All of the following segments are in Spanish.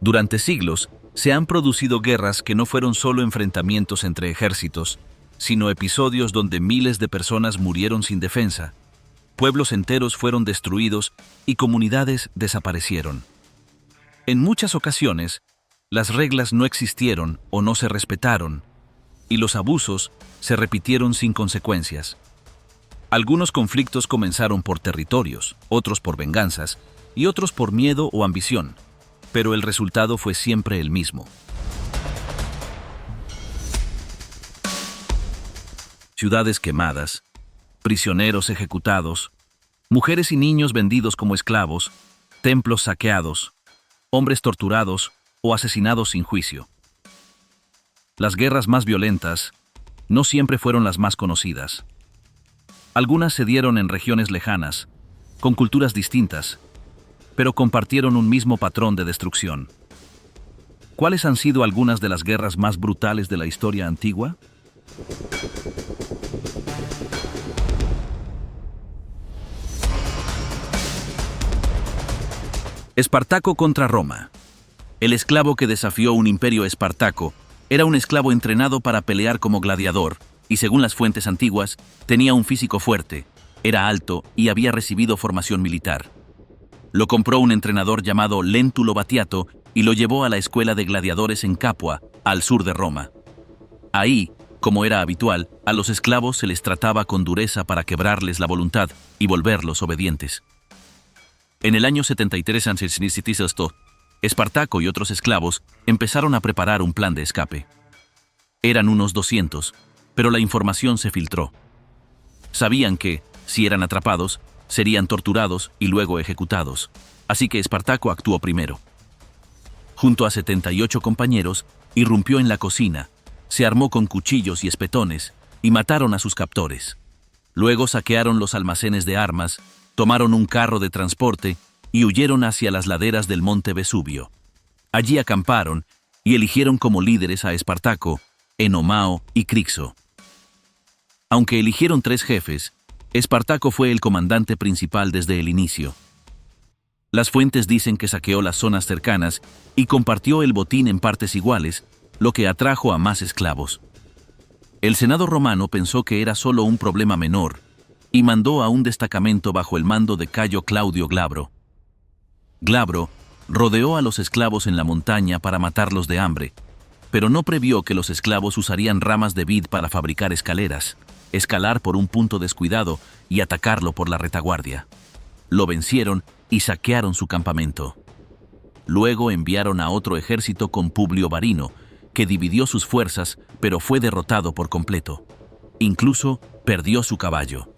Durante siglos, se han producido guerras que no fueron solo enfrentamientos entre ejércitos, sino episodios donde miles de personas murieron sin defensa, pueblos enteros fueron destruidos y comunidades desaparecieron. En muchas ocasiones, las reglas no existieron o no se respetaron, y los abusos se repitieron sin consecuencias. Algunos conflictos comenzaron por territorios, otros por venganzas, y otros por miedo o ambición, pero el resultado fue siempre el mismo. Ciudades quemadas, prisioneros ejecutados, mujeres y niños vendidos como esclavos, templos saqueados, hombres torturados o asesinados sin juicio. Las guerras más violentas no siempre fueron las más conocidas. Algunas se dieron en regiones lejanas, con culturas distintas, pero compartieron un mismo patrón de destrucción. ¿Cuáles han sido algunas de las guerras más brutales de la historia antigua? Espartaco contra Roma. El esclavo que desafió un imperio espartaco era un esclavo entrenado para pelear como gladiador y, según las fuentes antiguas, tenía un físico fuerte, era alto y había recibido formación militar. Lo compró un entrenador llamado Lentulo Batiato y lo llevó a la escuela de gladiadores en Capua, al sur de Roma. Ahí, como era habitual, a los esclavos se les trataba con dureza para quebrarles la voluntad y volverlos obedientes. En el año 73 a.C., Espartaco y otros esclavos empezaron a preparar un plan de escape. Eran unos 200, pero la información se filtró. Sabían que, si eran atrapados, serían torturados y luego ejecutados, así que Espartaco actuó primero. Junto a 78 compañeros, irrumpió en la cocina, se armó con cuchillos y espetones y mataron a sus captores. Luego saquearon los almacenes de armas, tomaron un carro de transporte y huyeron hacia las laderas del monte Vesubio. Allí acamparon y eligieron como líderes a Espartaco, Enomao y Crixo. Aunque eligieron 3 jefes, Espartaco fue el comandante principal desde el inicio. Las fuentes dicen que saqueó las zonas cercanas y compartió el botín en partes iguales, lo que atrajo a más esclavos. El Senado romano pensó que era solo un problema menor y mandó a un destacamento bajo el mando de Cayo Claudio Glabro. Glabro rodeó a los esclavos en la montaña para matarlos de hambre, pero no previó que los esclavos usarían ramas de vid para fabricar escaleras, escalar por un punto descuidado y atacarlo por la retaguardia. Lo vencieron y saquearon su campamento. Luego enviaron a otro ejército con Publio Varino, que dividió sus fuerzas, pero fue derrotado por completo. Incluso perdió su caballo.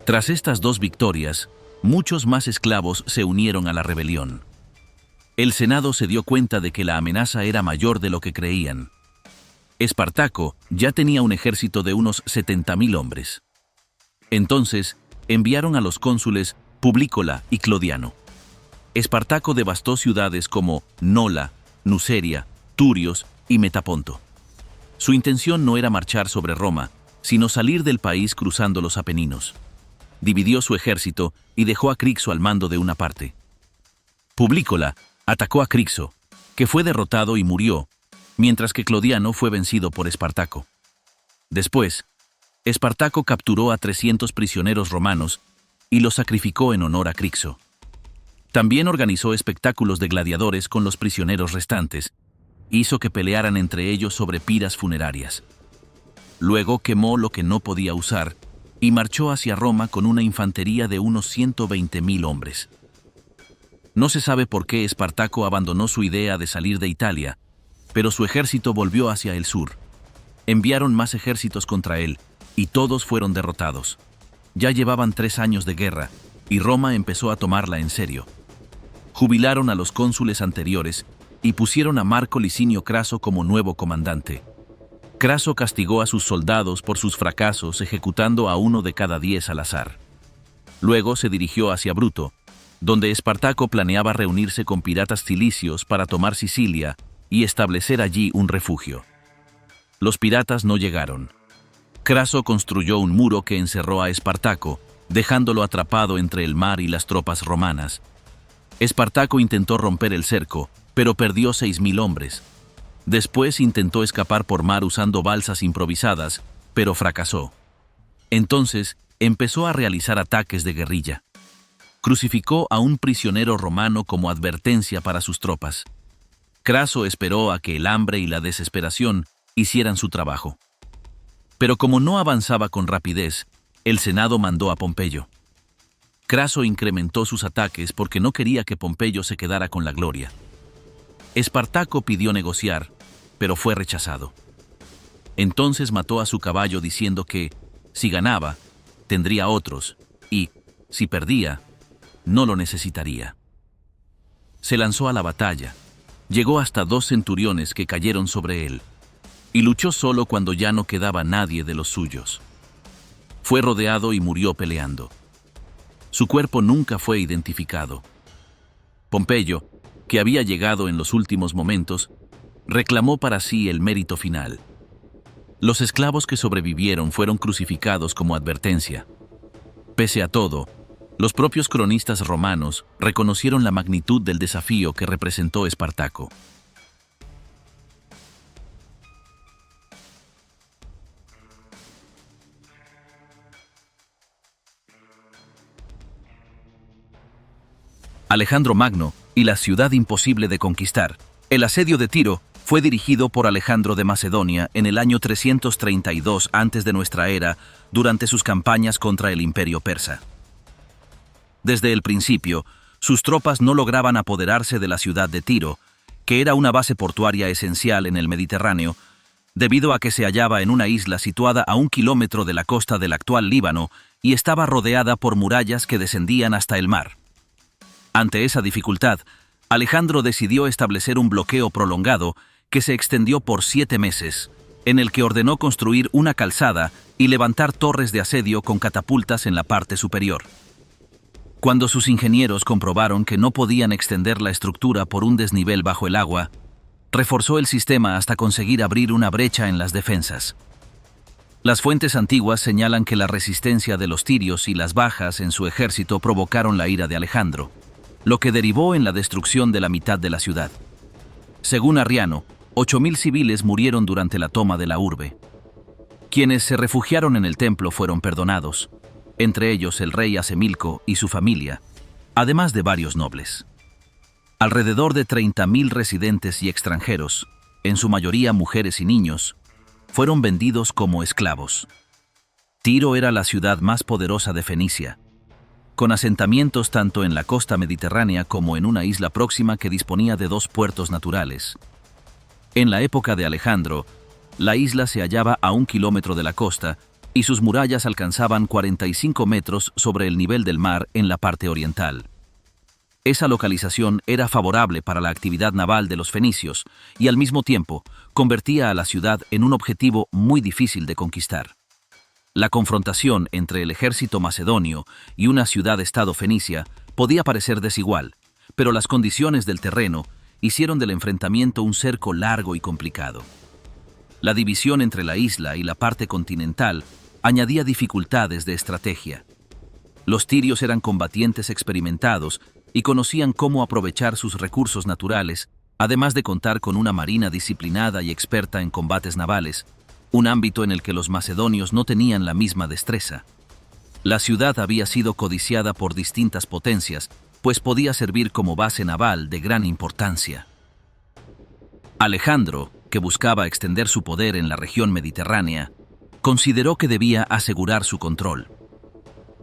Tras estas 2 victorias, muchos más esclavos se unieron a la rebelión. El Senado se dio cuenta de que la amenaza era mayor de lo que creían. Espartaco ya tenía un ejército de unos 70.000 hombres. Entonces, enviaron a los cónsules Publícola y Clodiano. Espartaco devastó ciudades como Nola, Nuceria, Turios y Metaponto. Su intención no era marchar sobre Roma, sino salir del país cruzando los Apeninos. Dividió su ejército y dejó a Crixo al mando de una parte. Publícola atacó a Crixo, que fue derrotado y murió, mientras que Clodiano fue vencido por Espartaco. Después, Espartaco capturó a 300 prisioneros romanos y los sacrificó en honor a Crixo. También organizó espectáculos de gladiadores con los prisioneros restantes, hizo que pelearan entre ellos sobre piras funerarias. Luego quemó lo que no podía usar y marchó hacia Roma con una infantería de unos 120.000 hombres. No se sabe por qué Espartaco abandonó su idea de salir de Italia, pero su ejército volvió hacia el sur. Enviaron más ejércitos contra él, y todos fueron derrotados. Ya llevaban 3 años de guerra, y Roma empezó a tomarla en serio. Jubilaron a los cónsules anteriores y pusieron a Marco Licinio Craso como nuevo comandante. Craso castigó a sus soldados por sus fracasos, ejecutando a 1 de cada 10 al azar. Luego se dirigió hacia Bruto, donde Espartaco planeaba reunirse con piratas cilicios para tomar Sicilia y establecer allí un refugio. Los piratas no llegaron. Craso construyó un muro que encerró a Espartaco, dejándolo atrapado entre el mar y las tropas romanas. Espartaco intentó romper el cerco, pero perdió 6.000 hombres. Después intentó escapar por mar usando balsas improvisadas, pero fracasó. Entonces empezó a realizar ataques de guerrilla. Crucificó a un prisionero romano como advertencia para sus tropas. Craso esperó a que el hambre y la desesperación hicieran su trabajo. Pero como no avanzaba con rapidez, el Senado mandó a Pompeyo. Craso incrementó sus ataques porque no quería que Pompeyo se quedara con la gloria. Espartaco pidió negociar, pero fue rechazado. Entonces mató a su caballo diciendo que, si ganaba, tendría otros, y, si perdía, no lo necesitaría. Se lanzó a la batalla, llegó hasta 2 centuriones que cayeron sobre él, y luchó solo cuando ya no quedaba nadie de los suyos. Fue rodeado y murió peleando. Su cuerpo nunca fue identificado. Pompeyo, que había llegado en los últimos momentos, reclamó para sí el mérito final. Los esclavos que sobrevivieron fueron crucificados como advertencia. Pese a todo, los propios cronistas romanos reconocieron la magnitud del desafío que representó Espartaco. Alejandro Magno y la ciudad imposible de conquistar. El asedio de Tiro fue dirigido por Alejandro de Macedonia en el año 332 antes de nuestra era, durante sus campañas contra el imperio persa. Desde el principio, sus tropas no lograban apoderarse de la ciudad de Tiro, que era una base portuaria esencial en el Mediterráneo, debido a que se hallaba en una isla situada a 1 kilómetro de la costa del actual Líbano y estaba rodeada por murallas que descendían hasta el mar. Ante esa dificultad, Alejandro decidió establecer un bloqueo prolongado que se extendió por 7 meses, en el que ordenó construir una calzada y levantar torres de asedio con catapultas en la parte superior. Cuando sus ingenieros comprobaron que no podían extender la estructura por un desnivel bajo el agua, reforzó el sistema hasta conseguir abrir una brecha en las defensas. Las fuentes antiguas señalan que la resistencia de los tirios y las bajas en su ejército provocaron la ira de Alejandro, lo que derivó en la destrucción de la mitad de la ciudad. Según Arriano, 8.000 civiles murieron durante la toma de la urbe. Quienes se refugiaron en el templo fueron perdonados, entre ellos el rey Asemilco y su familia, además de varios nobles. Alrededor de 30.000 residentes y extranjeros, en su mayoría mujeres y niños, fueron vendidos como esclavos. Tiro era la ciudad más poderosa de Fenicia, con asentamientos tanto en la costa mediterránea como en una isla próxima que disponía de 2 puertos naturales. En la época de Alejandro, la isla se hallaba a 1 kilómetro de la costa y sus murallas alcanzaban 45 metros sobre el nivel del mar en la parte oriental. Esa localización era favorable para la actividad naval de los fenicios y al mismo tiempo convertía a la ciudad en un objetivo muy difícil de conquistar. La confrontación entre el ejército macedonio y una ciudad-estado fenicia podía parecer desigual, pero las condiciones del terreno hicieron del enfrentamiento un cerco largo y complicado. La división entre la isla y la parte continental añadía dificultades de estrategia. Los tirios eran combatientes experimentados y conocían cómo aprovechar sus recursos naturales, además de contar con una marina disciplinada y experta en combates navales, un ámbito en el que los macedonios no tenían la misma destreza. La ciudad había sido codiciada por distintas potencias, pues podía servir como base naval de gran importancia. Alejandro, que buscaba extender su poder en la región mediterránea, consideró que debía asegurar su control.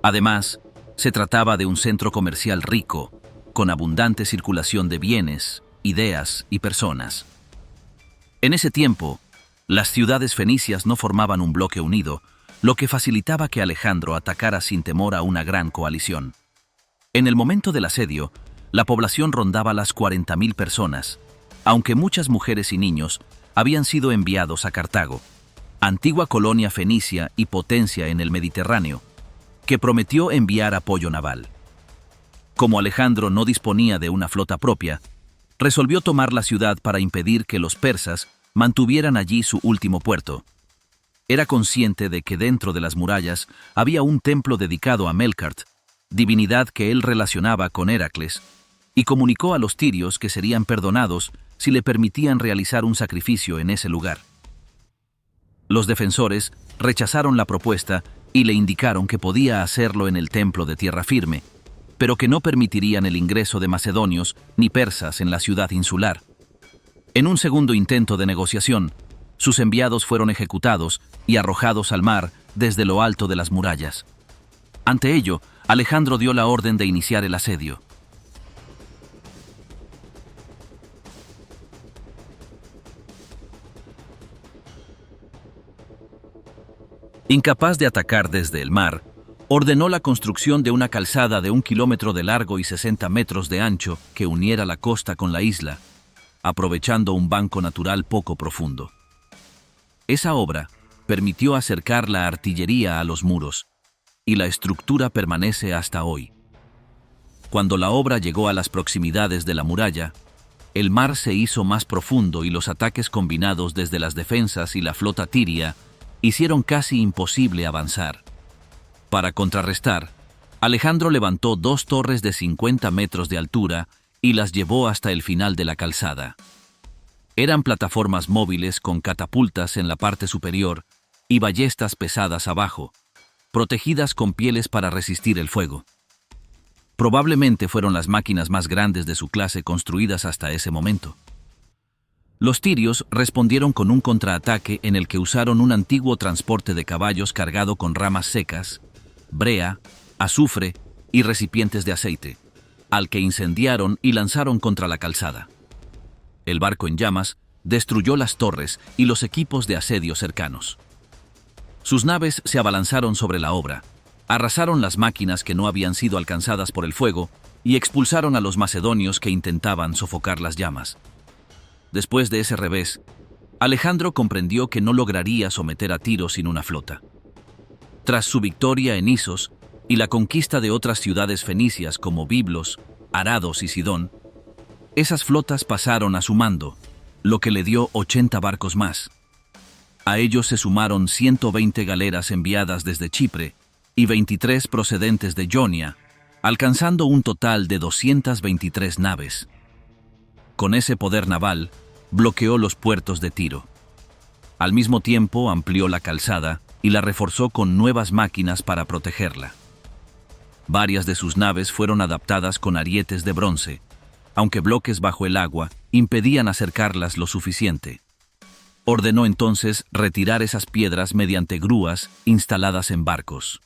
Además, se trataba de un centro comercial rico, con abundante circulación de bienes, ideas y personas. En ese tiempo, las ciudades fenicias no formaban un bloque unido, lo que facilitaba que Alejandro atacara sin temor a una gran coalición. En el momento del asedio, la población rondaba las 40.000 personas, aunque muchas mujeres y niños habían sido enviados a Cartago, antigua colonia fenicia y potencia en el Mediterráneo, que prometió enviar apoyo naval. Como Alejandro no disponía de una flota propia, resolvió tomar la ciudad para impedir que los persas mantuvieran allí su último puerto. Era consciente de que dentro de las murallas había un templo dedicado a Melkart, divinidad que él relacionaba con Heracles, y comunicó a los tirios que serían perdonados si le permitían realizar un sacrificio en ese lugar. Los defensores rechazaron la propuesta y le indicaron que podía hacerlo en el templo de tierra firme, pero que no permitirían el ingreso de macedonios ni persas en la ciudad insular. En un segundo intento de negociación, sus enviados fueron ejecutados y arrojados al mar desde lo alto de las murallas. Ante ello, Alejandro dio la orden de iniciar el asedio. Incapaz de atacar desde el mar, ordenó la construcción de una calzada de 1 kilómetro de largo y 60 metros de ancho que uniera la costa con la isla, aprovechando un banco natural poco profundo. Esa obra permitió acercar la artillería a los muros, y la estructura permanece hasta hoy. Cuando la obra llegó a las proximidades de la muralla, el mar se hizo más profundo y los ataques combinados desde las defensas y la flota tiria hicieron casi imposible avanzar. Para contrarrestar, Alejandro levantó 2 torres de 50 metros de altura y las llevó hasta el final de la calzada. Eran plataformas móviles con catapultas en la parte superior y ballestas pesadas abajo, protegidas con pieles para resistir el fuego. Probablemente fueron las máquinas más grandes de su clase construidas hasta ese momento. Los tirios respondieron con un contraataque en el que usaron un antiguo transporte de caballos cargado con ramas secas, brea, azufre y recipientes de aceite, al que incendiaron y lanzaron contra la calzada. El barco en llamas destruyó las torres y los equipos de asedio cercanos. Sus naves se abalanzaron sobre la obra, arrasaron las máquinas que no habían sido alcanzadas por el fuego y expulsaron a los macedonios que intentaban sofocar las llamas. Después de ese revés, Alejandro comprendió que no lograría someter a Tiro sin una flota. Tras su victoria en Isos y la conquista de otras ciudades fenicias como Biblos, Arados y Sidón, esas flotas pasaron a su mando, lo que le dio 80 barcos más. A ellos se sumaron 120 galeras enviadas desde Chipre y 23 procedentes de Jonia, alcanzando un total de 223 naves. Con ese poder naval, bloqueó los puertos de Tiro. Al mismo tiempo, amplió la calzada y la reforzó con nuevas máquinas para protegerla. Varias de sus naves fueron adaptadas con arietes de bronce, aunque bloques bajo el agua impedían acercarlas lo suficiente. Ordenó entonces retirar esas piedras mediante grúas instaladas en barcos.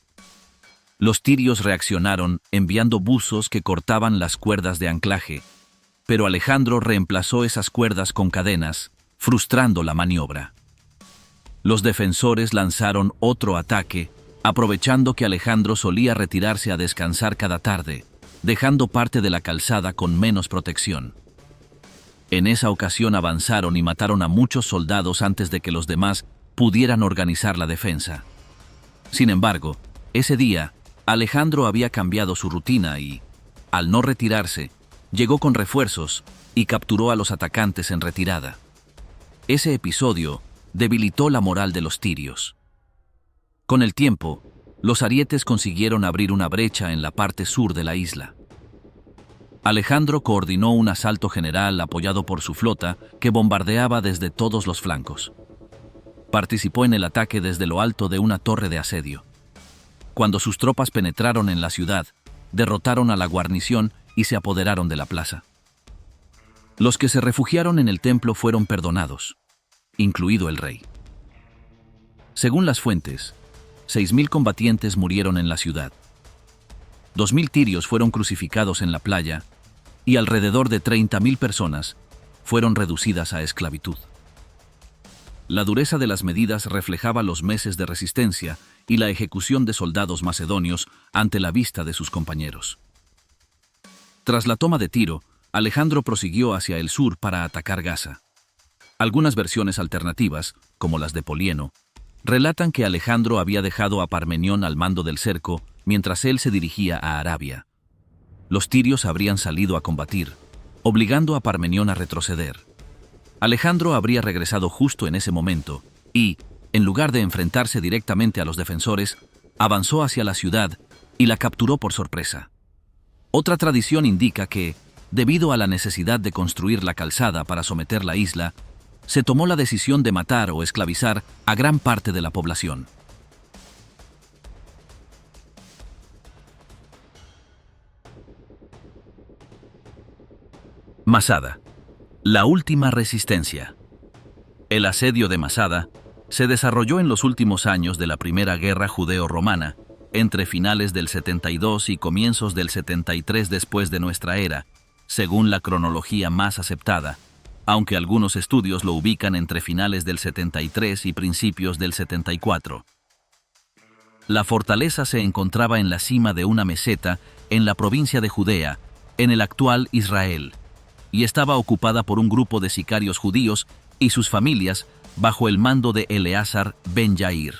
Los tirios reaccionaron enviando buzos que cortaban las cuerdas de anclaje, pero Alejandro reemplazó esas cuerdas con cadenas, frustrando la maniobra. Los defensores lanzaron otro ataque, aprovechando que Alejandro solía retirarse a descansar cada tarde, dejando parte de la calzada con menos protección. En esa ocasión avanzaron y mataron a muchos soldados antes de que los demás pudieran organizar la defensa. Sin embargo, ese día, Alejandro había cambiado su rutina y, al no retirarse, llegó con refuerzos y capturó a los atacantes en retirada. Ese episodio debilitó la moral de los tirios. Con el tiempo, los arietes consiguieron abrir una brecha en la parte sur de la isla. Alejandro coordinó un asalto general apoyado por su flota que bombardeaba desde todos los flancos. Participó en el ataque desde lo alto de una torre de asedio. Cuando sus tropas penetraron en la ciudad, derrotaron a la guarnición y se apoderaron de la plaza. Los que se refugiaron en el templo fueron perdonados, incluido el rey. Según las fuentes, 6.000 combatientes murieron en la ciudad. 2.000 tirios fueron crucificados en la playa y alrededor de 30.000 personas fueron reducidas a esclavitud. La dureza de las medidas reflejaba los meses de resistencia y la ejecución de soldados macedonios ante la vista de sus compañeros. Tras la toma de Tiro, Alejandro prosiguió hacia el sur para atacar Gaza. Algunas versiones alternativas, como las de Polieno, relatan que Alejandro había dejado a Parmenión al mando del cerco mientras él se dirigía a Arabia. Los tirios habrían salido a combatir, obligando a Parmenión a retroceder. Alejandro habría regresado justo en ese momento y, en lugar de enfrentarse directamente a los defensores, avanzó hacia la ciudad y la capturó por sorpresa. Otra tradición indica que, Debido a la necesidad de construir la calzada para someter la isla, se tomó la decisión de matar o esclavizar a gran parte de la población. Masada. La última resistencia. El asedio de Masada se desarrolló en los últimos años de la Primera Guerra Judeo-Romana, entre finales del 72 y comienzos del 73 después de nuestra era, según la cronología más aceptada, aunque algunos estudios lo ubican entre finales del 73 y principios del 74. La fortaleza se encontraba en la cima de una meseta en la provincia de Judea, en el actual Israel, y estaba ocupada por un grupo de sicarios judíos y sus familias bajo el mando de Eleazar ben Yair.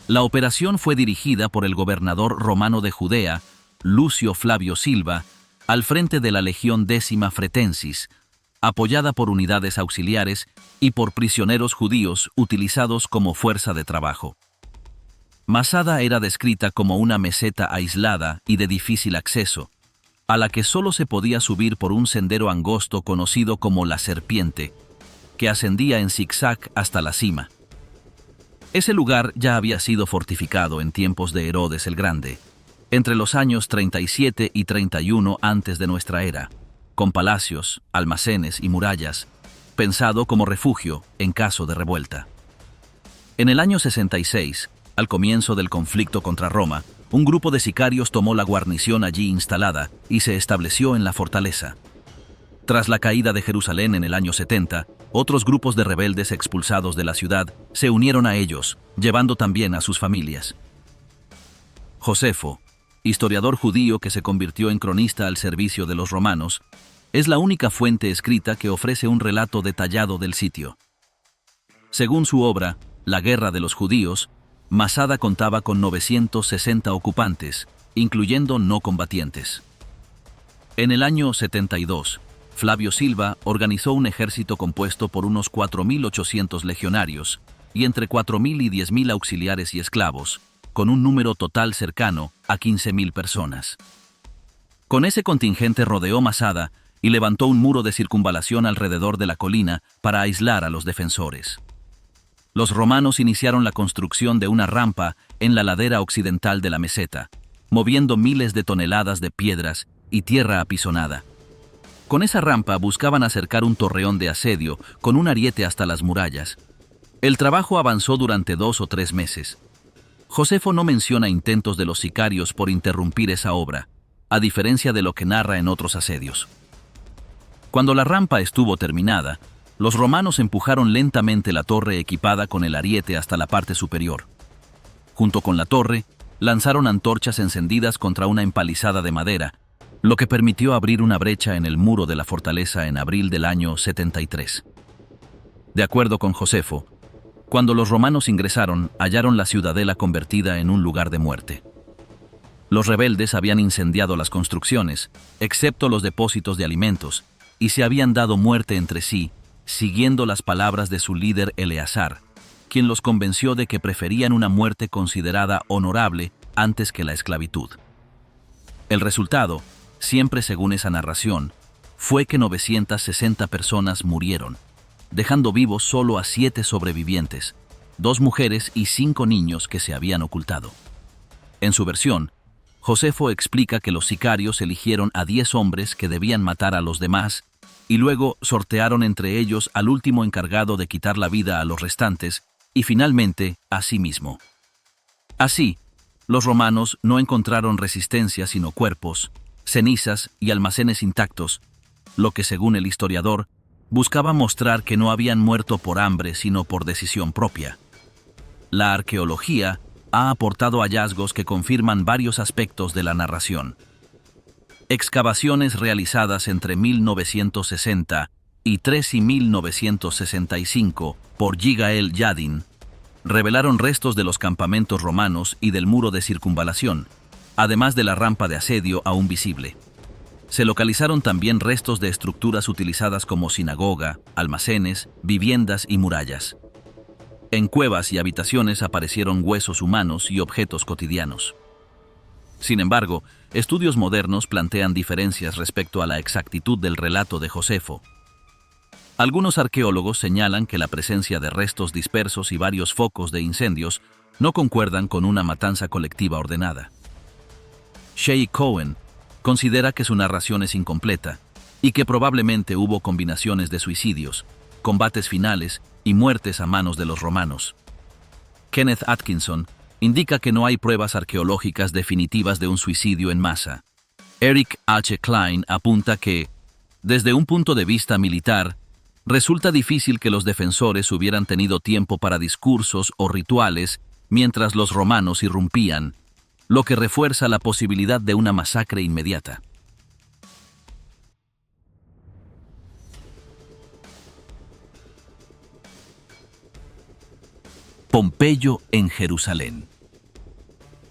La operación fue dirigida por el gobernador romano de Judea, Lucio Flavio Silva, al frente de la Legión Décima Fretensis, apoyada por unidades auxiliares y por prisioneros judíos utilizados como fuerza de trabajo. Masada era descrita como una meseta aislada y de difícil acceso, a la que solo se podía subir por un sendero angosto conocido como la Serpiente, que ascendía en zigzag hasta la cima. Ese lugar ya había sido fortificado en tiempos de Herodes el Grande, entre los años 37 y 31 antes de nuestra era, con palacios, almacenes y murallas, pensado como refugio en caso de revuelta. En el año 66, al comienzo del conflicto contra Roma, un grupo de sicarios tomó la guarnición allí instalada y se estableció en la fortaleza. Tras la caída de Jerusalén en el año 70, otros grupos de rebeldes expulsados de la ciudad se unieron a ellos, llevando también a sus familias. Josefo, historiador judío que se convirtió en cronista al servicio de los romanos, es la única fuente escrita que ofrece un relato detallado del sitio. Según su obra, La Guerra de los Judíos, Masada contaba con 960 ocupantes, incluyendo no combatientes. En el año 72, Flavio Silva organizó un ejército compuesto por unos 4.800 legionarios y entre 4.000 y 10.000 auxiliares y esclavos, con un número total cercano a 15.000 personas. Con ese contingente rodeó Masada y levantó un muro de circunvalación alrededor de la colina para aislar a los defensores. Los romanos iniciaron la construcción de una rampa en la ladera occidental de la meseta, moviendo miles de toneladas de piedras y tierra apisonada. Con esa rampa buscaban acercar un torreón de asedio con un ariete hasta las murallas. El trabajo avanzó durante 2 o 3 meses. Josefo no menciona intentos de los sicarios por interrumpir esa obra, a diferencia de lo que narra en otros asedios. Cuando la rampa estuvo terminada, los romanos empujaron lentamente la torre equipada con el ariete hasta la parte superior. Junto con la torre, lanzaron antorchas encendidas contra una empalizada de madera, lo que permitió abrir una brecha en el muro de la fortaleza en abril del año 73. De acuerdo con Josefo, cuando los romanos ingresaron, hallaron la ciudadela convertida en un lugar de muerte. Los rebeldes habían incendiado las construcciones, excepto los depósitos de alimentos, y se habían dado muerte entre sí, siguiendo las palabras de su líder Eleazar, quien los convenció de que preferían una muerte considerada honorable antes que la esclavitud. El resultado, siempre según esa narración, fue que 960 personas murieron, dejando vivos solo a 7 sobrevivientes, 2 mujeres y 5 niños que se habían ocultado. En su versión, Josefo explica que los sicarios eligieron a 10 hombres que debían matar a los demás y luego sortearon entre ellos al último encargado de quitar la vida a los restantes y finalmente a sí mismo. Así, los romanos no encontraron resistencia sino cuerpos, cenizas y almacenes intactos, lo que según el historiador buscaba mostrar que no habían muerto por hambre sino por decisión propia. La arqueología ha aportado hallazgos que confirman varios aspectos de la narración. Excavaciones realizadas entre 1960 y 1965 por Yigael Yadin revelaron restos de los campamentos romanos y del muro de circunvalación, además de la rampa de asedio aún visible. Se localizaron también restos de estructuras utilizadas como sinagoga, almacenes, viviendas y murallas. En cuevas y habitaciones aparecieron huesos humanos y objetos cotidianos. Sin embargo, estudios modernos plantean diferencias respecto a la exactitud del relato de Josefo. Algunos arqueólogos señalan que la presencia de restos dispersos y varios focos de incendios no concuerdan con una matanza colectiva ordenada. Shea Cohen considera que su narración es incompleta y que probablemente hubo combinaciones de suicidios, combates finales y muertes a manos de los romanos. Kenneth Atkinson indica que no hay pruebas arqueológicas definitivas de un suicidio en masa. Eric H. Klein apunta que, desde un punto de vista militar, resulta difícil que los defensores hubieran tenido tiempo para discursos o rituales mientras los romanos irrumpían, lo que refuerza la posibilidad de una masacre inmediata. Pompeyo en Jerusalén.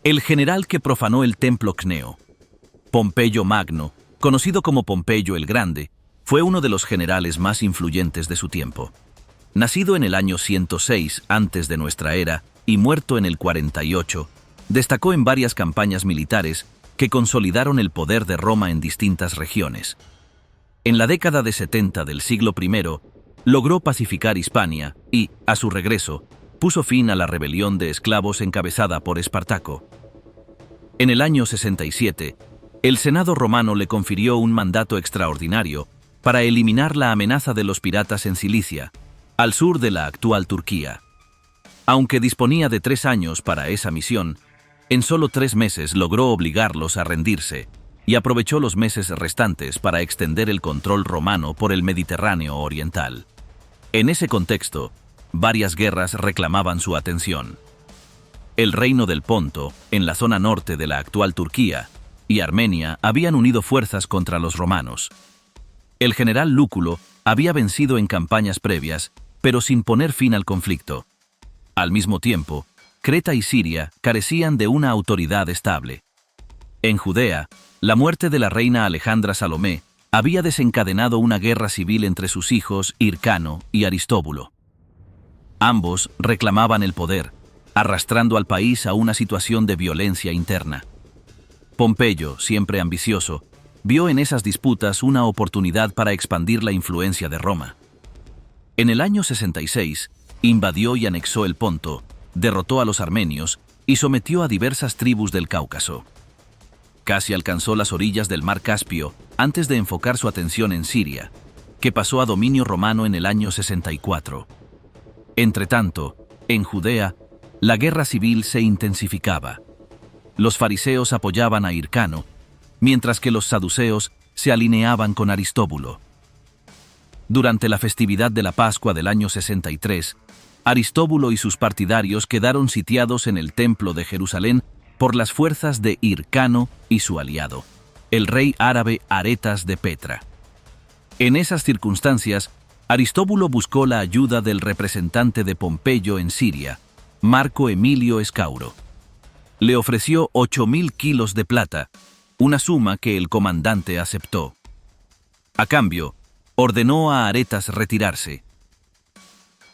El general que profanó el templo Cneo, Pompeyo Magno, conocido como Pompeyo el Grande, fue uno de los generales más influyentes de su tiempo. Nacido en el año 106 antes de nuestra era y muerto en el 48, destacó en varias campañas militares que consolidaron el poder de Roma en distintas regiones. En la década de 70 del siglo I, logró pacificar Hispania y, a su regreso, puso fin a la rebelión de esclavos encabezada por Espartaco. En el año 67, el Senado romano le confirió un mandato extraordinario para eliminar la amenaza de los piratas en Cilicia, al sur de la actual Turquía. Aunque disponía de 3 años para esa misión, en solo 3 meses logró obligarlos a rendirse y aprovechó los meses restantes para extender el control romano por el Mediterráneo oriental. En ese contexto, varias guerras reclamaban su atención. El reino del Ponto, en la zona norte de la actual Turquía, y Armenia habían unido fuerzas contra los romanos. El general Lúculo había vencido en campañas previas, pero sin poner fin al conflicto. Al mismo tiempo, Creta y Siria carecían de una autoridad estable. En Judea, la muerte de la reina Alejandra Salomé había desencadenado una guerra civil entre sus hijos Hircano y Aristóbulo. Ambos reclamaban el poder, arrastrando al país a una situación de violencia interna. Pompeyo, siempre ambicioso, vio en esas disputas una oportunidad para expandir la influencia de Roma. En el año 66, invadió y anexó el Ponto, derrotó a los armenios y sometió a diversas tribus del Cáucaso. Casi alcanzó las orillas del mar Caspio antes de enfocar su atención en Siria, que pasó a dominio romano en el año 64. Entretanto, en Judea, la guerra civil se intensificaba. Los fariseos apoyaban a Hircano, mientras que los saduceos se alineaban con Aristóbulo. Durante la festividad de la Pascua del año 63, Aristóbulo y sus partidarios quedaron sitiados en el templo de Jerusalén por las fuerzas de Hircano y su aliado, el rey árabe Aretas de Petra. En esas circunstancias, Aristóbulo buscó la ayuda del representante de Pompeyo en Siria, Marco Emilio Escauro. Le ofreció 8.000 kilos de plata, una suma que el comandante aceptó. A cambio, ordenó a Aretas retirarse.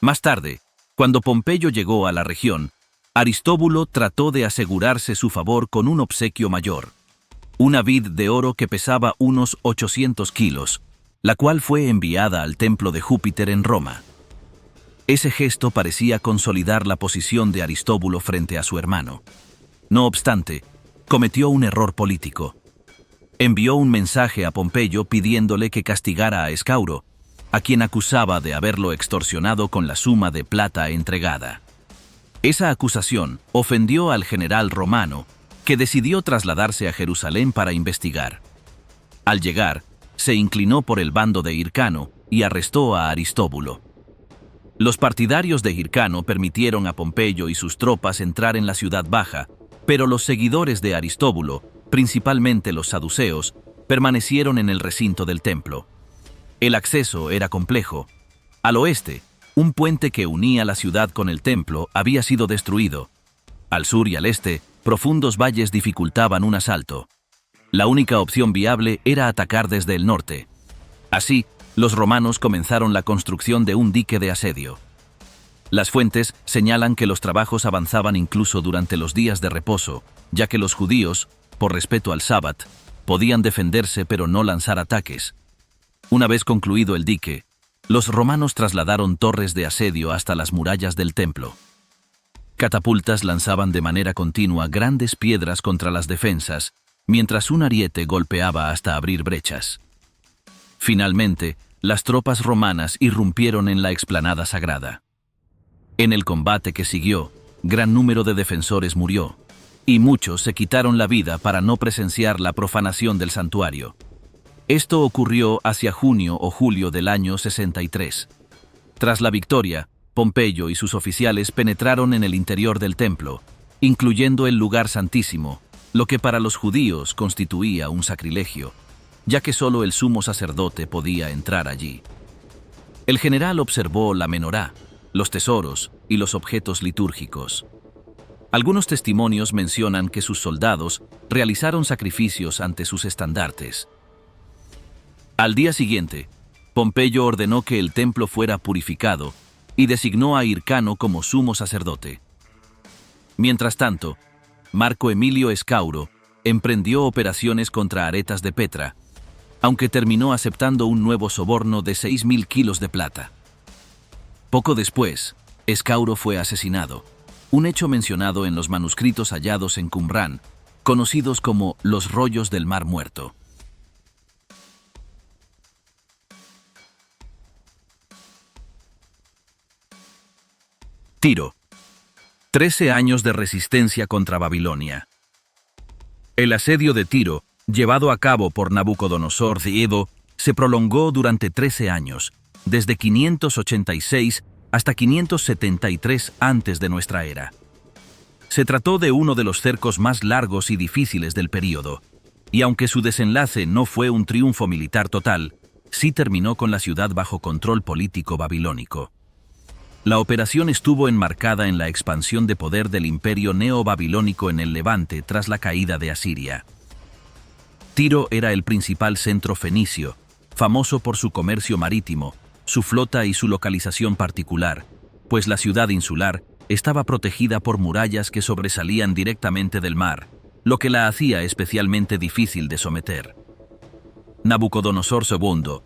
Más tarde, cuando Pompeyo llegó a la región, Aristóbulo trató de asegurarse su favor con un obsequio mayor, una vid de oro que pesaba unos 800 kilos, la cual fue enviada al templo de Júpiter en Roma. Ese gesto parecía consolidar la posición de Aristóbulo frente a su hermano. No obstante, cometió un error político. Envió un mensaje a Pompeyo pidiéndole que castigara a Escauro, a quien acusaba de haberlo extorsionado con la suma de plata entregada. Esa acusación ofendió al general romano, que decidió trasladarse a Jerusalén para investigar. Al llegar, se inclinó por el bando de Hircano y arrestó a Aristóbulo. Los partidarios de Hircano permitieron a Pompeyo y sus tropas entrar en la ciudad baja, pero los seguidores de Aristóbulo, principalmente los saduceos, permanecieron en el recinto del templo. El acceso era complejo. Al oeste, un puente que unía la ciudad con el templo había sido destruido. Al sur y al este, profundos valles dificultaban un asalto. La única opción viable era atacar desde el norte. Así, los romanos comenzaron la construcción de un dique de asedio. Las fuentes señalan que los trabajos avanzaban incluso durante los días de reposo, ya que los judíos, por respeto al sábat, podían defenderse pero no lanzar ataques. Una vez concluido el dique, los romanos trasladaron torres de asedio hasta las murallas del templo. Catapultas lanzaban de manera continua grandes piedras contra las defensas, mientras un ariete golpeaba hasta abrir brechas. Finalmente, las tropas romanas irrumpieron en la explanada sagrada. En el combate que siguió, gran número de defensores murió, y muchos se quitaron la vida para no presenciar la profanación del santuario. Esto ocurrió hacia junio o julio del año 63. Tras la victoria, Pompeyo y sus oficiales penetraron en el interior del templo, incluyendo el lugar santísimo, lo que para los judíos constituía un sacrilegio, ya que solo el sumo sacerdote podía entrar allí. El general observó la menorá, los tesoros y los objetos litúrgicos. Algunos testimonios mencionan que sus soldados realizaron sacrificios ante sus estandartes. Al día siguiente, Pompeyo ordenó que el templo fuera purificado y designó a Hircano como sumo sacerdote. Mientras tanto, Marco Emilio Escauro emprendió operaciones contra Aretas de Petra, aunque terminó aceptando un nuevo soborno de 6.000 kilos de plata. Poco después, Escauro fue asesinado, un hecho mencionado en los manuscritos hallados en Qumrán, conocidos como los rollos del Mar Muerto. Tiro. 13 años de resistencia contra Babilonia. El asedio de Tiro, llevado a cabo por Nabucodonosor de Edo, se prolongó durante 13 años, desde 586 hasta 573 antes de nuestra era. Se trató de uno de los cercos más largos y difíciles del período, y aunque su desenlace no fue un triunfo militar total, sí terminó con la ciudad bajo control político babilónico. La operación estuvo enmarcada en la expansión de poder del imperio neo-babilónico en el Levante tras la caída de Asiria. Tiro era el principal centro fenicio, famoso por su comercio marítimo, su flota y su localización particular, pues la ciudad insular estaba protegida por murallas que sobresalían directamente del mar, lo que la hacía especialmente difícil de someter. Nabucodonosor II,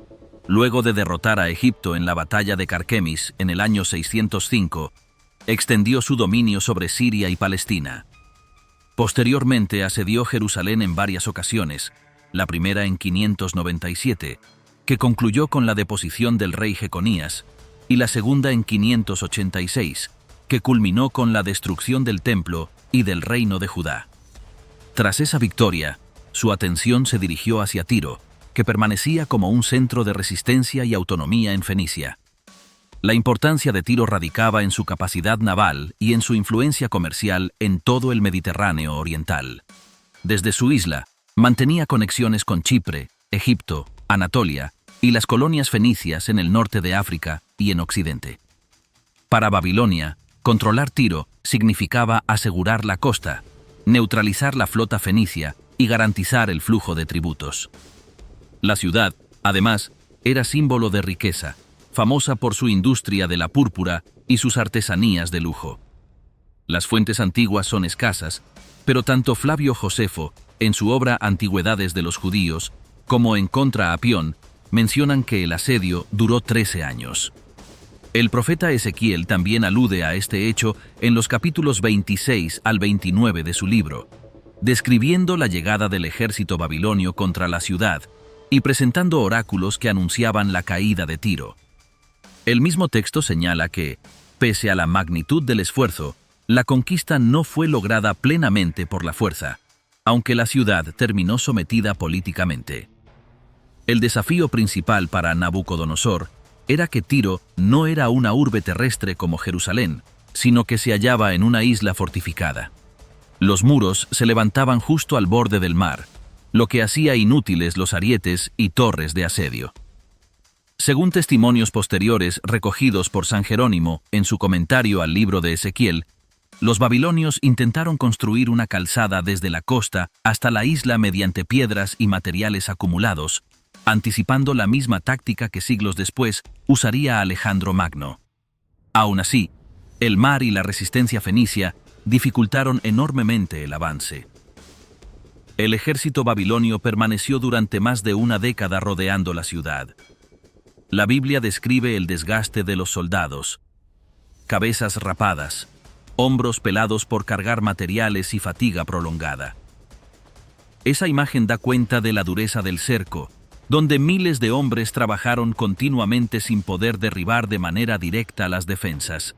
luego de derrotar a Egipto en la batalla de Carquemis en el año 605, extendió su dominio sobre Siria y Palestina. Posteriormente asedió Jerusalén en varias ocasiones, la primera en 597, que concluyó con la deposición del rey Jeconías, y la segunda en 586, que culminó con la destrucción del templo y del reino de Judá. Tras esa victoria, su atención se dirigió hacia Tiro, que permanecía como un centro de resistencia y autonomía en Fenicia. La importancia de Tiro radicaba en su capacidad naval y en su influencia comercial en todo el Mediterráneo oriental. Desde su isla, mantenía conexiones con Chipre, Egipto, Anatolia y las colonias fenicias en el norte de África y en Occidente. Para Babilonia, controlar Tiro significaba asegurar la costa, neutralizar la flota fenicia y garantizar el flujo de tributos. La ciudad, además, era símbolo de riqueza, famosa por su industria de la púrpura y sus artesanías de lujo. Las fuentes antiguas son escasas, pero tanto Flavio Josefo, en su obra Antigüedades de los Judíos, como en Contra Apión, mencionan que el asedio duró 13 años. El profeta Ezequiel también alude a este hecho en los capítulos 26 al 29 de su libro, describiendo la llegada del ejército babilonio contra la ciudad y presentando oráculos que anunciaban la caída de Tiro. El mismo texto señala que, pese a la magnitud del esfuerzo, la conquista no fue lograda plenamente por la fuerza, aunque la ciudad terminó sometida políticamente. El desafío principal para Nabucodonosor era que Tiro no era una urbe terrestre como Jerusalén, sino que se hallaba en una isla fortificada. Los muros se levantaban justo al borde del mar, lo que hacía inútiles los arietes y torres de asedio. Según testimonios posteriores recogidos por San Jerónimo en su comentario al libro de Ezequiel, los babilonios intentaron construir una calzada desde la costa hasta la isla mediante piedras y materiales acumulados, anticipando la misma táctica que siglos después usaría Alejandro Magno. Aún así, el mar y la resistencia fenicia dificultaron enormemente el avance. El ejército babilonio permaneció durante más de una década rodeando la ciudad. La Biblia describe el desgaste de los soldados: cabezas rapadas, hombros pelados por cargar materiales y fatiga prolongada. Esa imagen da cuenta de la dureza del cerco, donde miles de hombres trabajaron continuamente sin poder derribar de manera directa las defensas.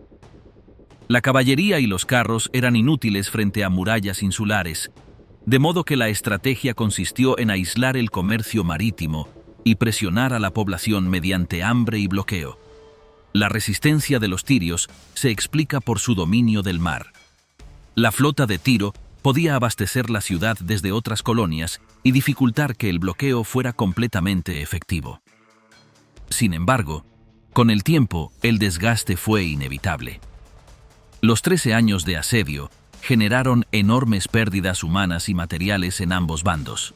La caballería y los carros eran inútiles frente a murallas insulares, de modo que la estrategia consistió en aislar el comercio marítimo y presionar a la población mediante hambre y bloqueo. La resistencia de los tirios se explica por su dominio del mar. La flota de Tiro podía abastecer la ciudad desde otras colonias y dificultar que el bloqueo fuera completamente efectivo. Sin embargo, con el tiempo, el desgaste fue inevitable. Los 13 años de asedio generaron enormes pérdidas humanas y materiales en ambos bandos.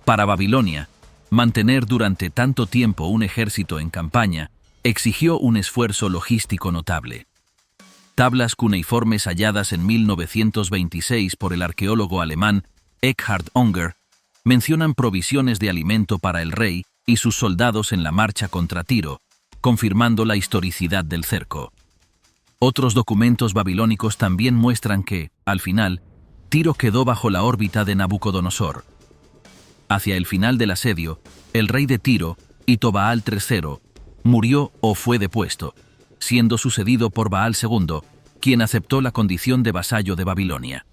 Para Babilonia, mantener durante tanto tiempo un ejército en campaña exigió un esfuerzo logístico notable. Tablas cuneiformes halladas en 1926 por el arqueólogo alemán Eckhard Unger mencionan provisiones de alimento para el rey y sus soldados en la marcha contra Tiro, confirmando la historicidad del cerco. Otros documentos babilónicos también muestran que, al final, Tiro quedó bajo la órbita de Nabucodonosor. Hacia el final del asedio, el rey de Tiro, Itobaal III, murió o fue depuesto, siendo sucedido por Baal II, quien aceptó la condición de vasallo de Babilonia.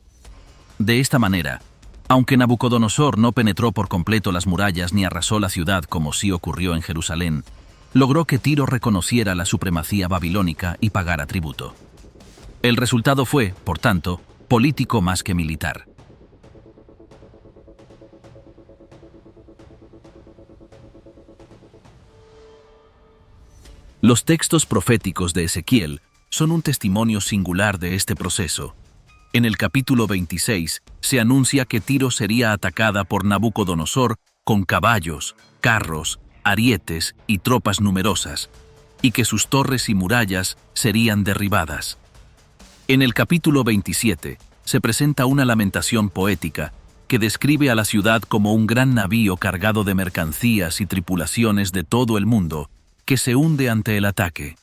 De esta manera, aunque Nabucodonosor no penetró por completo las murallas ni arrasó la ciudad como sí ocurrió en Jerusalén, logró que Tiro reconociera la supremacía babilónica y pagara tributo. El resultado fue, por tanto, político más que militar. Los textos proféticos de Ezequiel son un testimonio singular de este proceso. En el capítulo 26 se anuncia que Tiro sería atacada por Nabucodonosor con caballos, carros, arietes y tropas numerosas, y que sus torres y murallas serían derribadas. En el capítulo 27 se presenta una lamentación poética que describe a la ciudad como un gran navío cargado de mercancías y tripulaciones de todo el mundo que se hunde ante el ataque.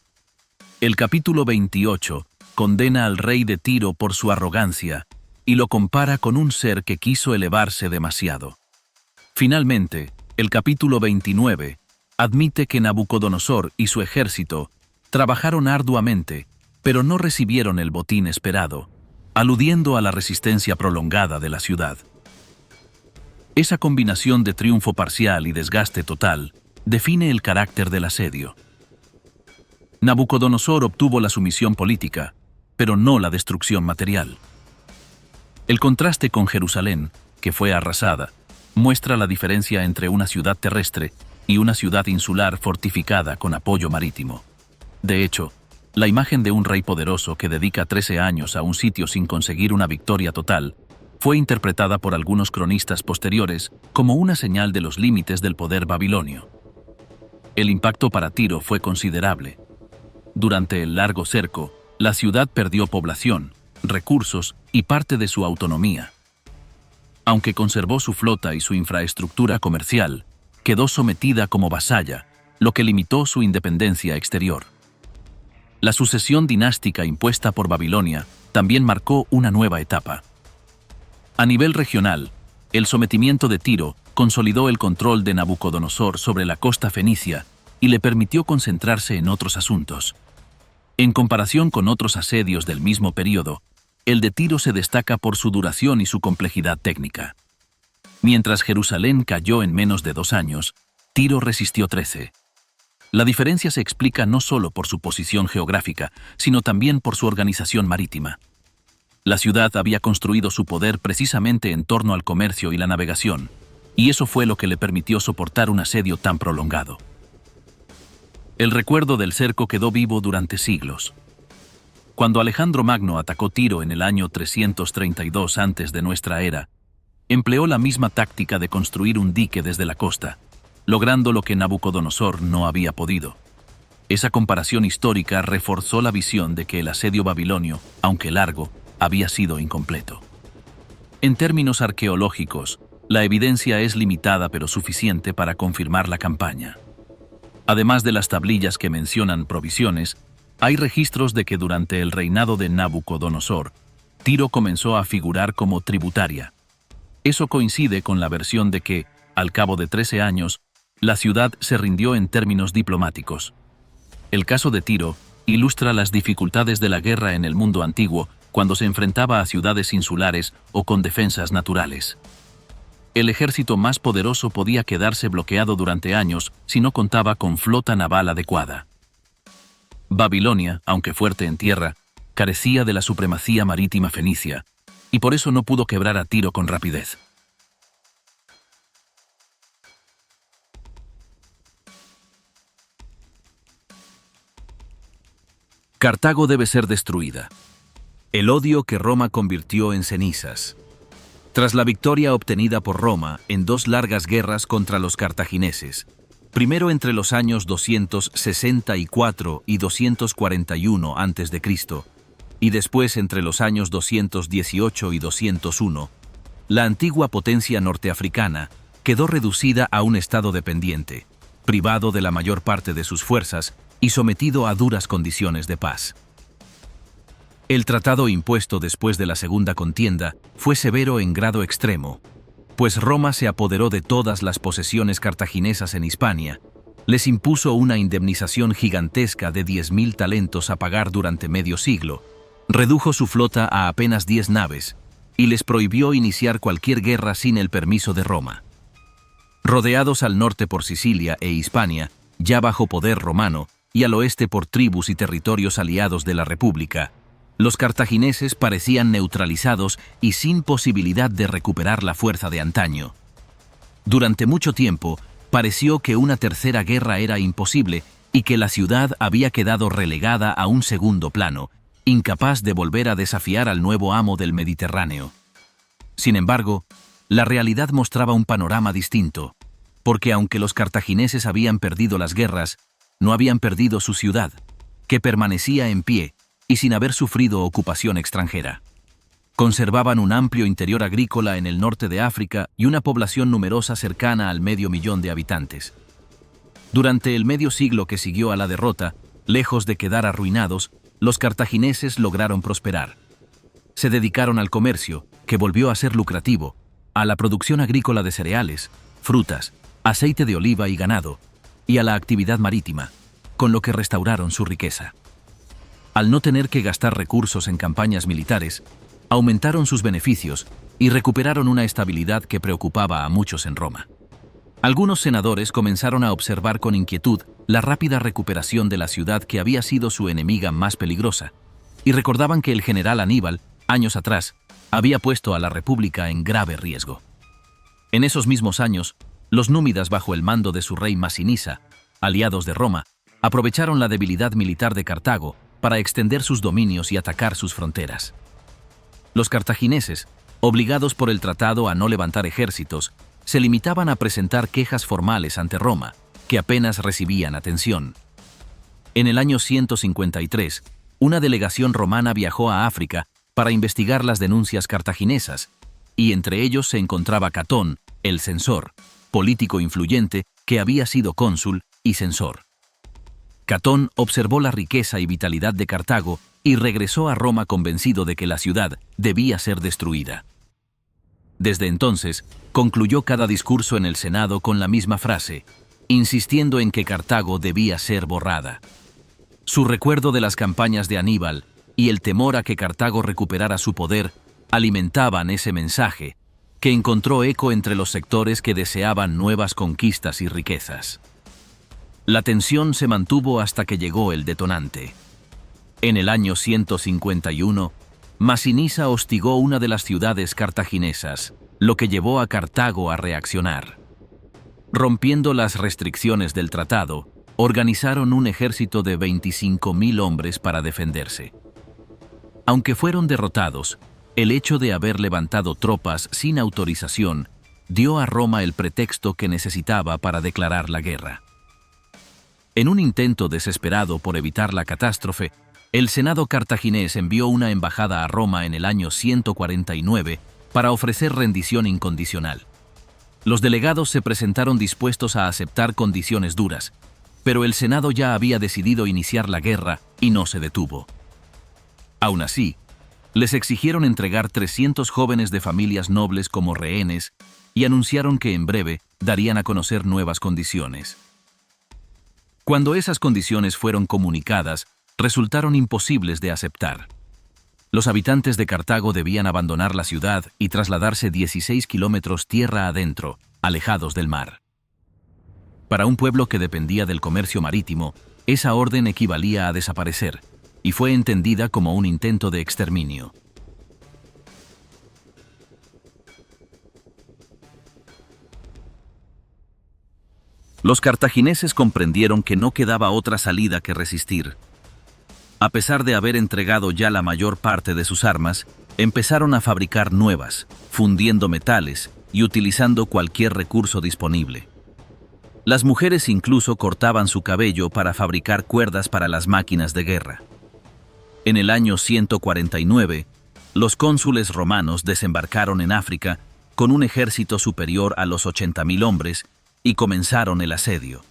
El capítulo 28 condena al rey de Tiro por su arrogancia y lo compara con un ser que quiso elevarse demasiado. Finalmente, el capítulo 29 admite que Nabucodonosor y su ejército trabajaron arduamente, pero no recibieron el botín esperado, aludiendo a la resistencia prolongada de la ciudad. Esa combinación de triunfo parcial y desgaste total define el carácter del asedio. Nabucodonosor obtuvo la sumisión política, pero no la destrucción material. El contraste con Jerusalén, que fue arrasada, muestra la diferencia entre una ciudad terrestre y una ciudad insular fortificada con apoyo marítimo. De hecho, la imagen de un rey poderoso que dedica 13 años a un sitio sin conseguir una victoria total fue interpretada por algunos cronistas posteriores como una señal de los límites del poder babilonio. El impacto para Tiro fue considerable. Durante el largo cerco, la ciudad perdió población, recursos y parte de su autonomía. Aunque conservó su flota y su infraestructura comercial, quedó sometida como vasalla, lo que limitó su independencia exterior. La sucesión dinástica impuesta por Babilonia también marcó una nueva etapa. A nivel regional, el sometimiento de Tiro consolidó el control de Nabucodonosor sobre la costa fenicia y le permitió concentrarse en otros asuntos. En comparación con otros asedios del mismo período, el de Tiro se destaca por su duración y su complejidad técnica. Mientras Jerusalén cayó en menos de 2 años, Tiro resistió 13. La diferencia se explica no solo por su posición geográfica, sino también por su organización marítima. La ciudad había construido su poder precisamente en torno al comercio y la navegación, y eso fue lo que le permitió soportar un asedio tan prolongado. El recuerdo del cerco quedó vivo durante siglos. Cuando Alejandro Magno atacó Tiro en el año 332 antes de nuestra era, empleó la misma táctica de construir un dique desde la costa, logrando lo que Nabucodonosor no había podido. Esa comparación histórica reforzó la visión de que el asedio babilonio, aunque largo, había sido incompleto. En términos arqueológicos, la evidencia es limitada pero suficiente para confirmar la campaña. Además de las tablillas que mencionan provisiones, hay registros de que durante el reinado de Nabucodonosor, Tiro comenzó a figurar como tributaria. Eso coincide con la versión de que, al cabo de 13 años, la ciudad se rindió en términos diplomáticos. El caso de Tiro ilustra las dificultades de la guerra en el mundo antiguo cuando se enfrentaba a ciudades insulares o con defensas naturales. El ejército más poderoso podía quedarse bloqueado durante años si no contaba con flota naval adecuada. Babilonia, aunque fuerte en tierra, carecía de la supremacía marítima fenicia, y por eso no pudo quebrar a Tiro con rapidez. Cartago debe ser destruida. El odio que Roma convirtió en cenizas. Tras la victoria obtenida por Roma en dos largas guerras contra los cartagineses, primero entre los años 264 y 241 a.C., y después entre los años 218 y 201, la antigua potencia norteafricana quedó reducida a un estado dependiente, privado de la mayor parte de sus fuerzas y sometido a duras condiciones de paz. El tratado impuesto después de la segunda contienda fue severo en grado extremo, pues Roma se apoderó de todas las posesiones cartaginesas en Hispania, les impuso una indemnización gigantesca de 10.000 talentos a pagar durante medio siglo, redujo su flota a apenas 10 naves y les prohibió iniciar cualquier guerra sin el permiso de Roma. Rodeados al norte por Sicilia e Hispania, ya bajo poder romano, y al oeste por tribus y territorios aliados de la República, los cartagineses parecían neutralizados y sin posibilidad de recuperar la fuerza de antaño. Durante mucho tiempo, pareció que una tercera guerra era imposible y que la ciudad había quedado relegada a un segundo plano, incapaz de volver a desafiar al nuevo amo del Mediterráneo. Sin embargo, la realidad mostraba un panorama distinto, porque aunque los cartagineses habían perdido las guerras, no habían perdido su ciudad, que permanecía en pie y sin haber sufrido ocupación extranjera. Conservaban un amplio interior agrícola en el norte de África y una población numerosa cercana al 500.000 de habitantes. Durante el medio siglo que siguió a la derrota, lejos de quedar arruinados, los cartagineses lograron prosperar. Se dedicaron al comercio, que volvió a ser lucrativo, a la producción agrícola de cereales, frutas, aceite de oliva y ganado, y a la actividad marítima, con lo que restauraron su riqueza. Al no tener que gastar recursos en campañas militares, aumentaron sus beneficios y recuperaron una estabilidad que preocupaba a muchos en Roma. Algunos senadores comenzaron a observar con inquietud la rápida recuperación de la ciudad que había sido su enemiga más peligrosa, y recordaban que el general Aníbal, años atrás, había puesto a la República en grave riesgo. En esos mismos años, los númidas bajo el mando de su rey Masinisa, aliados de Roma, aprovecharon la debilidad militar de Cartago para extender sus dominios y atacar sus fronteras. Los cartagineses, obligados por el tratado a no levantar ejércitos, se limitaban a presentar quejas formales ante Roma, que apenas recibían atención. En el año 153, una delegación romana viajó a África para investigar las denuncias cartaginesas, y entre ellos se encontraba Catón, el censor, político influyente que había sido cónsul y censor. Catón observó la riqueza y vitalidad de Cartago y regresó a Roma convencido de que la ciudad debía ser destruida. Desde entonces, concluyó cada discurso en el Senado con la misma frase, insistiendo en que Cartago debía ser borrada. Su recuerdo de las campañas de Aníbal y el temor a que Cartago recuperara su poder alimentaban ese mensaje, que encontró eco entre los sectores que deseaban nuevas conquistas y riquezas. La tensión se mantuvo hasta que llegó el detonante. En el año 151, Masinisa hostigó una de las ciudades cartaginesas, lo que llevó a Cartago a reaccionar. Rompiendo las restricciones del tratado, organizaron un ejército de 25.000 hombres para defenderse. Aunque fueron derrotados, el hecho de haber levantado tropas sin autorización dio a Roma el pretexto que necesitaba para declarar la guerra. En un intento desesperado por evitar la catástrofe, el Senado cartaginés envió una embajada a Roma en el año 149 para ofrecer rendición incondicional. Los delegados se presentaron dispuestos a aceptar condiciones duras, pero el Senado ya había decidido iniciar la guerra y no se detuvo. Aún así, les exigieron entregar 300 jóvenes de familias nobles como rehenes y anunciaron que en breve darían a conocer nuevas condiciones. Cuando esas condiciones fueron comunicadas, resultaron imposibles de aceptar. Los habitantes de Cartago debían abandonar la ciudad y trasladarse 16 kilómetros tierra adentro, alejados del mar. Para un pueblo que dependía del comercio marítimo, esa orden equivalía a desaparecer, y fue entendida como un intento de exterminio. Los cartagineses comprendieron que no quedaba otra salida que resistir. A pesar de haber entregado ya la mayor parte de sus armas, empezaron a fabricar nuevas, fundiendo metales y utilizando cualquier recurso disponible. Las mujeres incluso cortaban su cabello para fabricar cuerdas para las máquinas de guerra. En el año 149, los cónsules romanos desembarcaron en África con un ejército superior a los 80.000 hombres y comenzaron el asedio.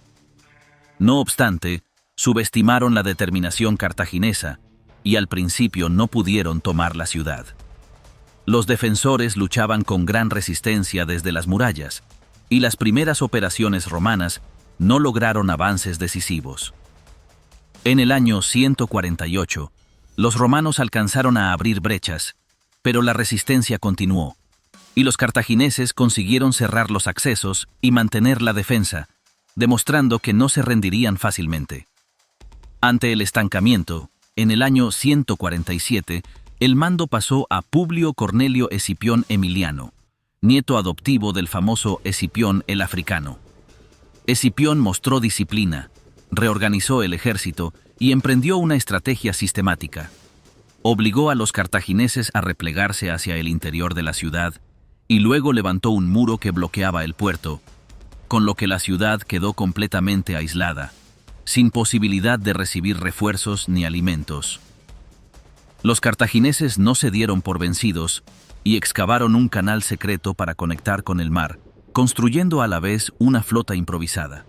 No obstante, subestimaron la determinación cartaginesa y al principio no pudieron tomar la ciudad. Los defensores luchaban con gran resistencia desde las murallas, y las primeras operaciones romanas no lograron avances decisivos. En el año 148, los romanos alcanzaron a abrir brechas, pero la resistencia continuó, y los cartagineses consiguieron cerrar los accesos y mantener la defensa, demostrando que no se rendirían fácilmente. Ante el estancamiento, en el año 147, el mando pasó a Publio Cornelio Escipión Emiliano, nieto adoptivo del famoso Escipión el Africano. Escipión mostró disciplina, reorganizó el ejército y emprendió una estrategia sistemática. Obligó a los cartagineses a replegarse hacia el interior de la ciudad y luego levantó un muro que bloqueaba el puerto, con lo que la ciudad quedó completamente aislada, sin posibilidad de recibir refuerzos ni alimentos. Los cartagineses no se dieron por vencidos y excavaron un canal secreto para conectar con el mar, construyendo a la vez una flota improvisada.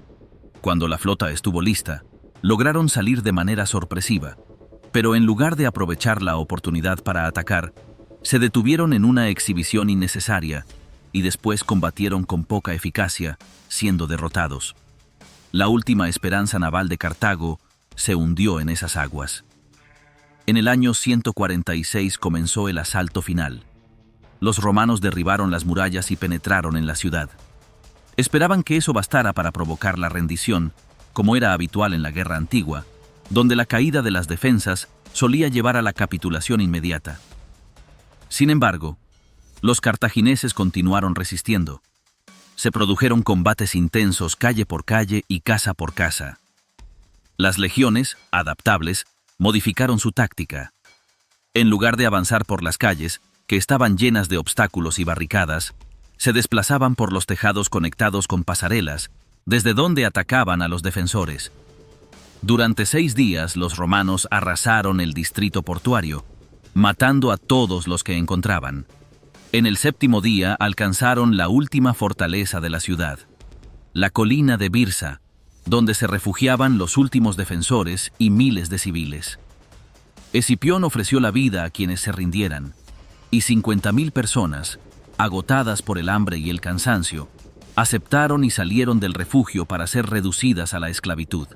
Cuando la flota estuvo lista, lograron salir de manera sorpresiva, pero en lugar de aprovechar la oportunidad para atacar, se detuvieron en una exhibición innecesaria y después combatieron con poca eficacia, siendo derrotados. La última esperanza naval de Cartago se hundió en esas aguas. En el año 146 comenzó el asalto final. Los romanos derribaron las murallas y penetraron en la ciudad. Esperaban que eso bastara para provocar la rendición, como era habitual en la guerra antigua, donde la caída de las defensas solía llevar a la capitulación inmediata. Sin embargo, los cartagineses continuaron resistiendo. Se produjeron combates intensos calle por calle y casa por casa. Las legiones, adaptables, modificaron su táctica. En lugar de avanzar por las calles, que estaban llenas de obstáculos y barricadas, se desplazaban por los tejados conectados con pasarelas, desde donde atacaban a los defensores. Durante 6 días los romanos arrasaron el distrito portuario, matando a todos los que encontraban. En el 7º día alcanzaron la última fortaleza de la ciudad, la colina de Birsa, donde se refugiaban los últimos defensores y miles de civiles. Escipión ofreció la vida a quienes se rindieran, y 50.000 personas, agotadas por el hambre y el cansancio, aceptaron y salieron del refugio para ser reducidas a la esclavitud.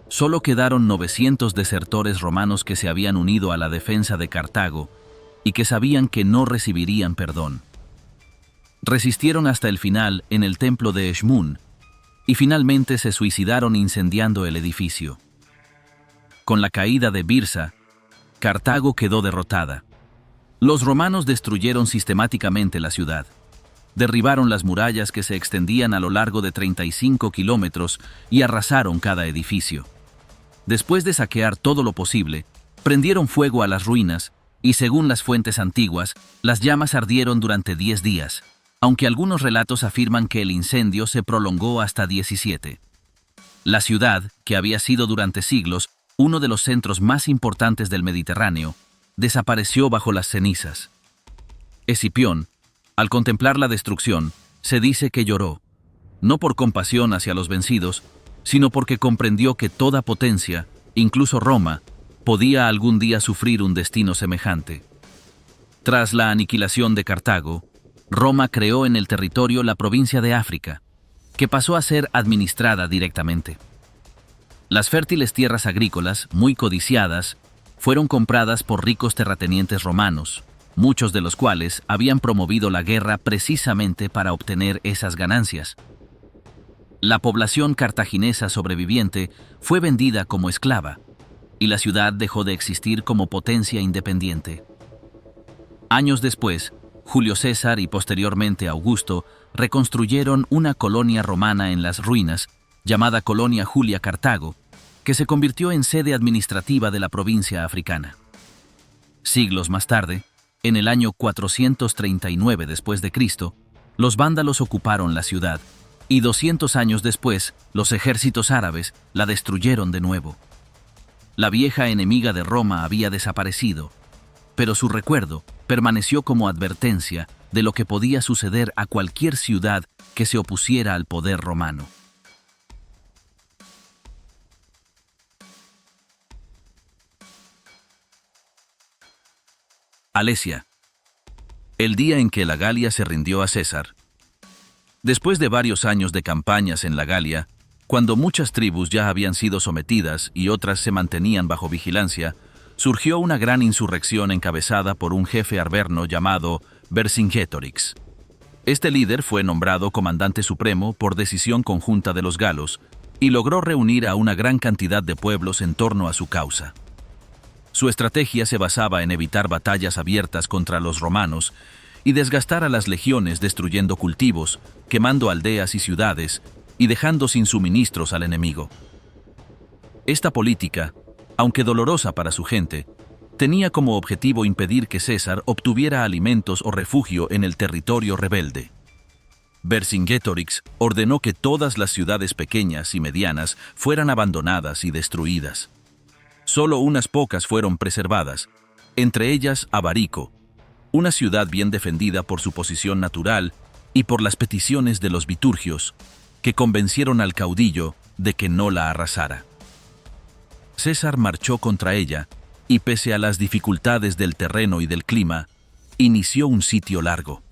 Solo quedaron 900 desertores romanos que se habían unido a la defensa de Cartago y que sabían que no recibirían perdón. Resistieron hasta el final en el templo de Eshmun y finalmente se suicidaron incendiando el edificio. Con la caída de Birsa, Cartago quedó derrotada. Los romanos destruyeron sistemáticamente la ciudad. Derribaron las murallas que se extendían a lo largo de 35 kilómetros y arrasaron cada edificio. Después de saquear todo lo posible, prendieron fuego a las ruinas y, según las fuentes antiguas, las llamas ardieron durante 10 días, aunque algunos relatos afirman que el incendio se prolongó hasta 17. La ciudad, que había sido durante siglos uno de los centros más importantes del Mediterráneo, desapareció bajo las cenizas. Escipión, al contemplar la destrucción, se dice que lloró, no por compasión hacia los vencidos, sino porque comprendió que toda potencia, incluso Roma, podía algún día sufrir un destino semejante. Tras la aniquilación de Cartago, Roma creó en el territorio la provincia de África, que pasó a ser administrada directamente. Las fértiles tierras agrícolas, muy codiciadas, fueron compradas por ricos terratenientes romanos, muchos de los cuales habían promovido la guerra precisamente para obtener esas ganancias. La población cartaginesa sobreviviente fue vendida como esclava, y la ciudad dejó de existir como potencia independiente. Años después, Julio César y posteriormente Augusto reconstruyeron una colonia romana en las ruinas, llamada Colonia Julia Cartago, que se convirtió en sede administrativa de la provincia africana. Siglos más tarde, en el año 439 después de Cristo, los vándalos ocuparon la ciudad, y 200 años después, los ejércitos árabes la destruyeron de nuevo. La vieja enemiga de Roma había desaparecido, pero su recuerdo permaneció como advertencia de lo que podía suceder a cualquier ciudad que se opusiera al poder romano. Alesia. El día en que la Galia se rindió a César. Después de varios años de campañas en la Galia, cuando muchas tribus ya habían sido sometidas y otras se mantenían bajo vigilancia, surgió una gran insurrección encabezada por un jefe arverno llamado Vercingetorix. Este líder fue nombrado comandante supremo por decisión conjunta de los galos y logró reunir a una gran cantidad de pueblos en torno a su causa. Su estrategia se basaba en evitar batallas abiertas contra los romanos y desgastar a las legiones destruyendo cultivos, quemando aldeas y ciudades y dejando sin suministros al enemigo. Esta política, aunque dolorosa para su gente, tenía como objetivo impedir que César obtuviera alimentos o refugio en el territorio rebelde. Vercingetorix ordenó que todas las ciudades pequeñas y medianas fueran abandonadas y destruidas. Solo unas pocas fueron preservadas, entre ellas Abarico, una ciudad bien defendida por su posición natural y por las peticiones de los viturgios, que convencieron al caudillo de que no la arrasara. César marchó contra ella y, pese a las dificultades del terreno y del clima, inició un sitio largo.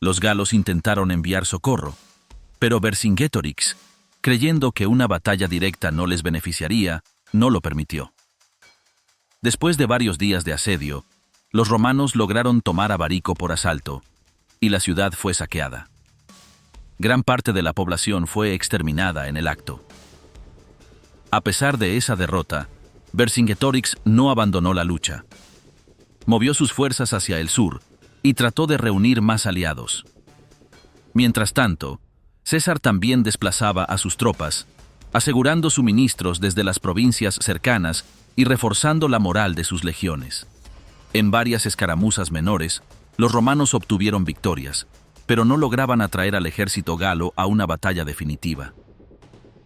Los galos intentaron enviar socorro, pero Vercingetorix, creyendo que una batalla directa no les beneficiaría, no lo permitió. Después de varios días de asedio, los romanos lograron tomar Abarico por asalto, y la ciudad fue saqueada. Gran parte de la población fue exterminada en el acto. A pesar de esa derrota, Vercingetorix no abandonó la lucha. Movió sus fuerzas hacia el sur y trató de reunir más aliados. Mientras tanto, César también desplazaba a sus tropas, asegurando suministros desde las provincias cercanas y reforzando la moral de sus legiones. En varias escaramuzas menores, los romanos obtuvieron victorias, pero no lograban atraer al ejército galo a una batalla definitiva.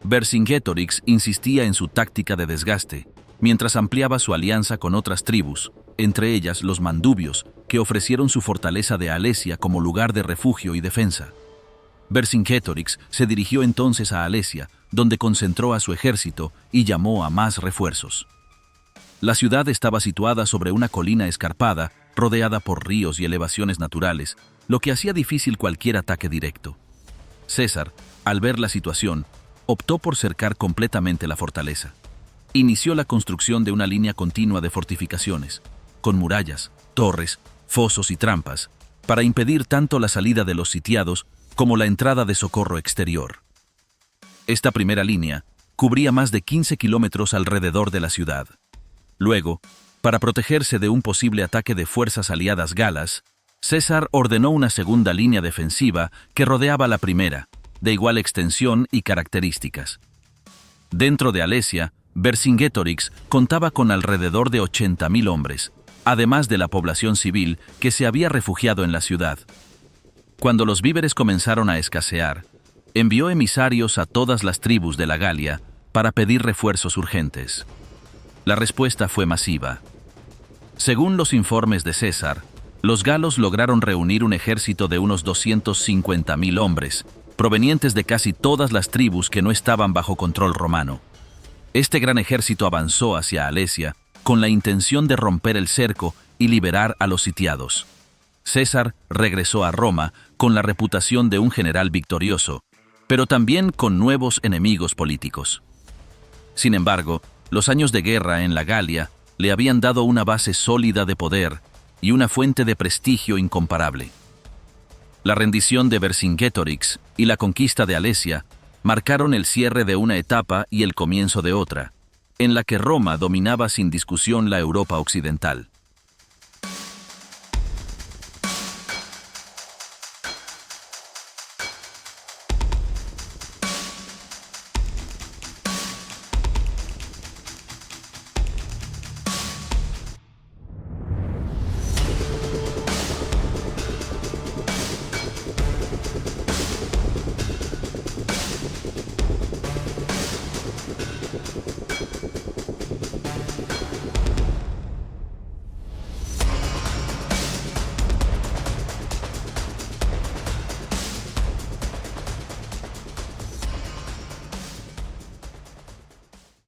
Vercingetorix insistía en su táctica de desgaste, mientras ampliaba su alianza con otras tribus, entre ellas los mandubios, que ofrecieron su fortaleza de Alesia como lugar de refugio y defensa. Vercingetorix se dirigió entonces a Alesia, donde concentró a su ejército y llamó a más refuerzos. La ciudad estaba situada sobre una colina escarpada, rodeada por ríos y elevaciones naturales, lo que hacía difícil cualquier ataque directo. César, al ver la situación, optó por cercar completamente la fortaleza. Inició la construcción de una línea continua de fortificaciones, con murallas, torres, fosos y trampas, para impedir tanto la salida de los sitiados como la entrada de socorro exterior. Esta primera línea cubría más de 15 kilómetros alrededor de la ciudad. Luego, para protegerse de un posible ataque de fuerzas aliadas galas, César ordenó una segunda línea defensiva que rodeaba la primera, de igual extensión y características. Dentro de Alesia, Vercingetorix contaba con alrededor de 80.000 hombres, además de la población civil que se había refugiado en la ciudad. Cuando los víveres comenzaron a escasear, envió emisarios a todas las tribus de la Galia para pedir refuerzos urgentes. La respuesta fue masiva. Según los informes de César, Los galos lograron reunir un ejército de unos 250.000 hombres, provenientes de casi todas las tribus que no estaban bajo control romano. Este gran ejército avanzó hacia Alesia con la intención de romper el cerco y liberar a los sitiados. César regresó a Roma con la reputación de un general victorioso, pero también con nuevos enemigos políticos. Sin embargo, los años de guerra en la Galia le habían dado una base sólida de poder y una fuente de prestigio incomparable. La rendición de Vercingetorix y la conquista de Alesia marcaron el cierre de una etapa y el comienzo de otra, en la que Roma dominaba sin discusión la Europa occidental.